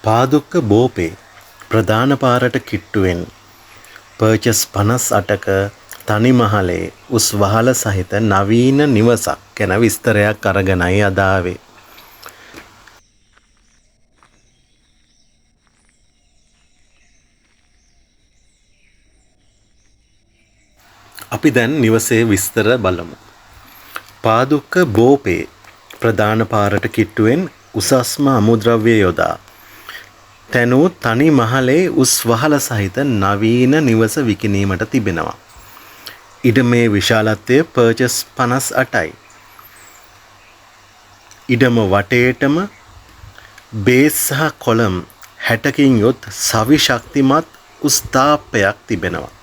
පාදුක්ක බෝපේ ප්‍රධාන පාරට කිට්ටුවෙන් පර්චස් 58ක තනිමහලේ උස් වහල සහිත නවීන නිවසක් ගැන විස්තරයක් අරගෙනයි අද ආවේ. අපි දැන් නිවසේ විස්තර බලමු. පාදුක්ක බෝපේ ප්‍රධාන පාරට කිට්ටුවෙන් උසස්ම අමුද්‍රව්‍ය යොදා තැනූ තනි මහලේ උස් වහල සහිත නවීන නිවස විකිණීමට තිබෙනවා. ඉඩමේ විශාලත්වය පර්චස් 58යි. ඉඩම වටේටම බේස් සහ කොලම් 60කින් යුත් සවි ශක්තිමත් උස් තාප්පයක් තිබෙනවා.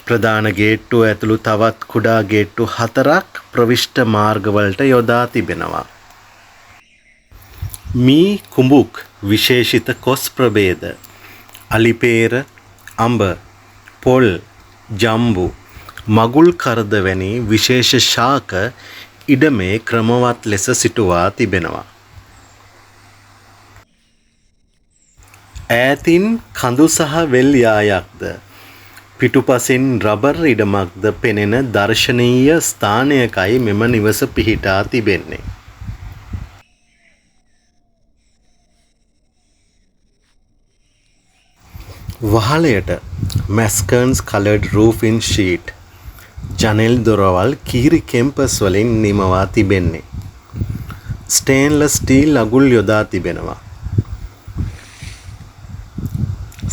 ප්‍රධාන ගේට්ටුව ඇතුළු තවත් කුඩා ගේට්ටු 4ක් ප්‍රවිෂ්ඨ මාර්ගවලට යොදා තිබෙනවා. මී කුඹුක් විශේෂිත කොස් ප්‍රභේද අලිපේර, අඹ, පොල්, ජම්බු, මගුල් කරද වැනි විශේෂ ශාක ඉඩමේ ක්‍රමවත් ලෙස සිටුවා තිබෙනවා. ඈතින් කඳු සහ වෙල් යායක්ද පිටුපසින් රබර් ඉඩමක්ද පෙනෙන දර්ශනීය ස්ථානයකයි මෙම නිවස පිහිටා තිබෙන්නේ. වහලයට මැස්කර්න්ස් coloured roofing sheet ජනෙල් දොරවල් කීරි කෙම්පස් වලින් නිමවා තිබෙන්නේ. ස්ටේන්ලස් ස්ටීල් අගුල් යොදා තිබෙනවා.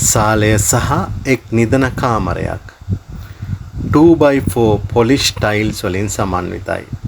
සාලය සහ එක් නිදන කාමරයක් 2x4 පොලිෂ් ටයිල්ස් වලින් සමන්විතයි.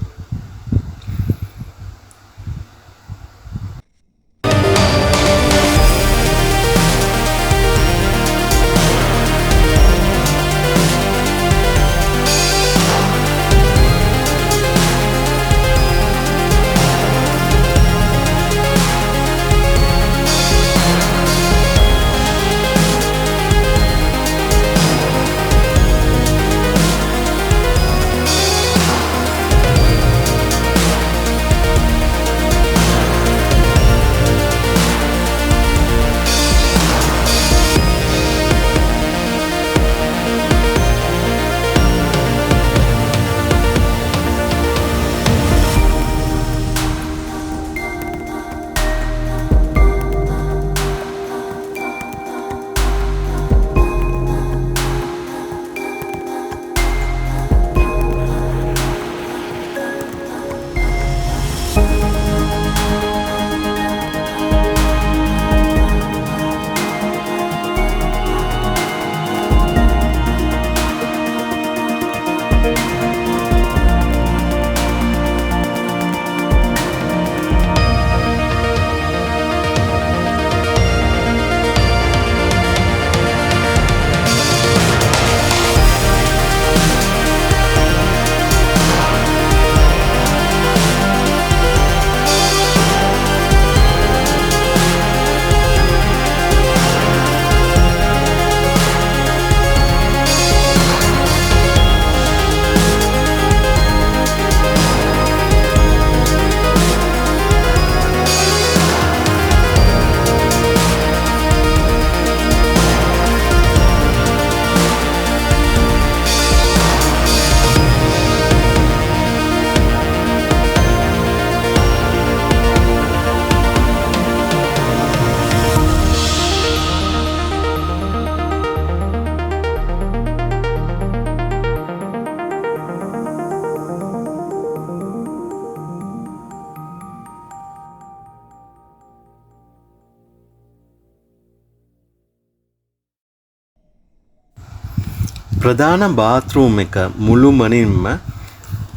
ප්‍රධාන බාත්රූම් එක මුළුමනින්ම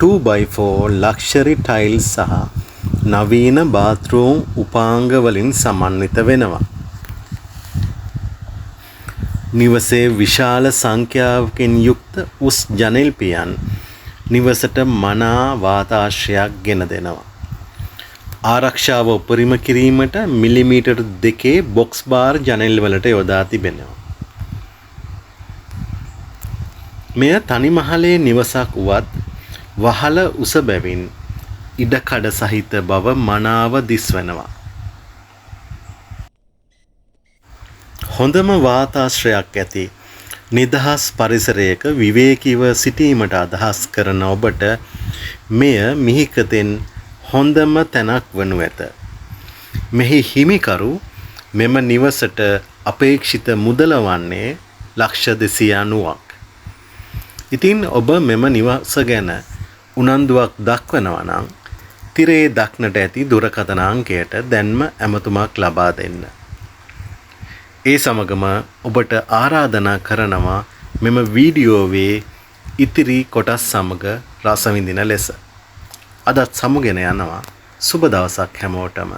2x4 ලක්ෂරි ටයිල්ස් සහ නවීන බාත්රූම් උපාංග වලින් සමන්විත වෙනවා. නිවසේ විශාල සංඛ්‍යාවකින් යුක්ත උස් ජනෙල් පියන් නිවසට මනා වාතාශ්‍රයක් ගෙන දෙනවා. ආරක්ෂාව උපරිම කිරීමට මිලිමීටර් 2 බොක්ස් බාර් ජනෙල් වලට යොදා තිබෙනවා. මෙය තනිමහලේ නිවසක් වුවත් වහල උස බැවින් ඉඩකඩ සහිත බව මනාව දිස්වනවා. හොඳම වාතාශ්‍රයක් ඇති නිදහස් පරිසරයක විවේකීව සිටීමට අදහස් කරන ඔබට මෙය මිහිකතෙන් හොඳම තැනක් වනු ඇත. මෙහි හිමිකරු මෙම නිවසට අපේක්ෂිත මුදල වන්නේ ලක්ෂ 290ක්. ඉතින් ඔබ මෙම නිවස ගැන උනන්දුවක් දක්වනවා නම් තිරේ දක්නට ඇති දුරකථන අංකයට දැන්ම ඇමතුමක් ලබා දෙන්න. ඒ සමගම ඔබට ආරාධනා කරනවා මෙම වීඩියෝවේ ඉතිරි කොටස් සමග රස විඳින ලෙස. අදත් සමුගෙන යනවා. සුබ දවසක් හැමෝටම.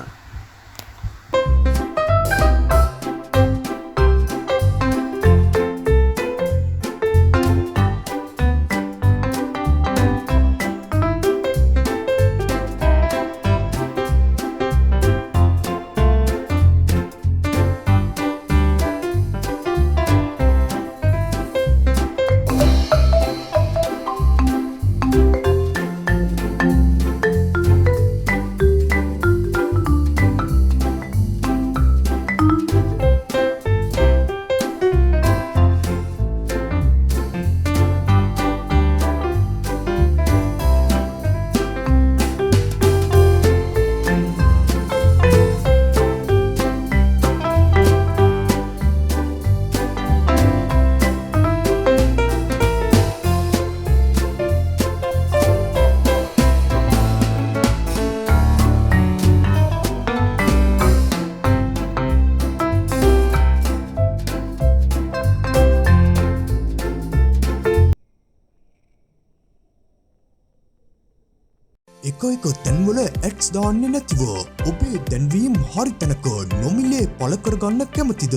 එක තැන්වල ඇඩ්ස් දාන්නේ නැතිව ඔබේ දැන්වීම් හරි තැනක නොමිලේ පළ කරගන්න කැමතිද?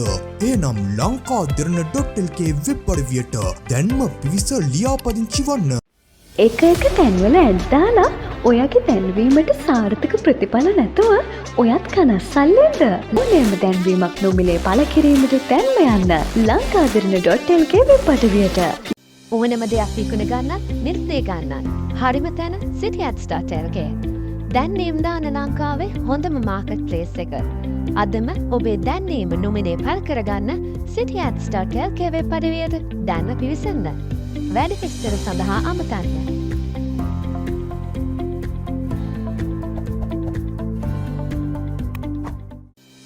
එනම් lankadirana.lk වෙබ් අඩවියට දැන්ම පිවිස ලියාපදිංචි වන්න. එක තැන්වල ඇඩ් දාලා ඔයාගේ දැන්වීමට සාර්ථක ප්‍රතිඵල නැතුව ඔයත් කනස්සල්ලෙන්ද? මොනෑම දැන්වීමක් නොමිලේ පළ කිරීමට දැන්ම යන්න lankadirana.lk වෙබ් අඩවියට. ඕනම දෙයක් විකුණ ගන්නත් නිර්දේ ගන්නත් හරිම තැන cityats.lk. දැන්නීම් දාන ලංකාවේ හොඳම මාකට් ප්ලේස් එක. අදම ඔබේ දැන්නීම නොමිනේ පල් කරගන්න cityats.lk වෙබ් අඩවියට දැන්ම පිවිසන්න. වැඩි විස්තර සඳහා අමතන්න.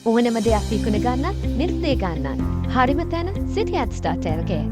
ඕනම දෙයක් විකුණ ගන්නත් නිර්දේ ගන්නත් හරිම තැන cityats.lk.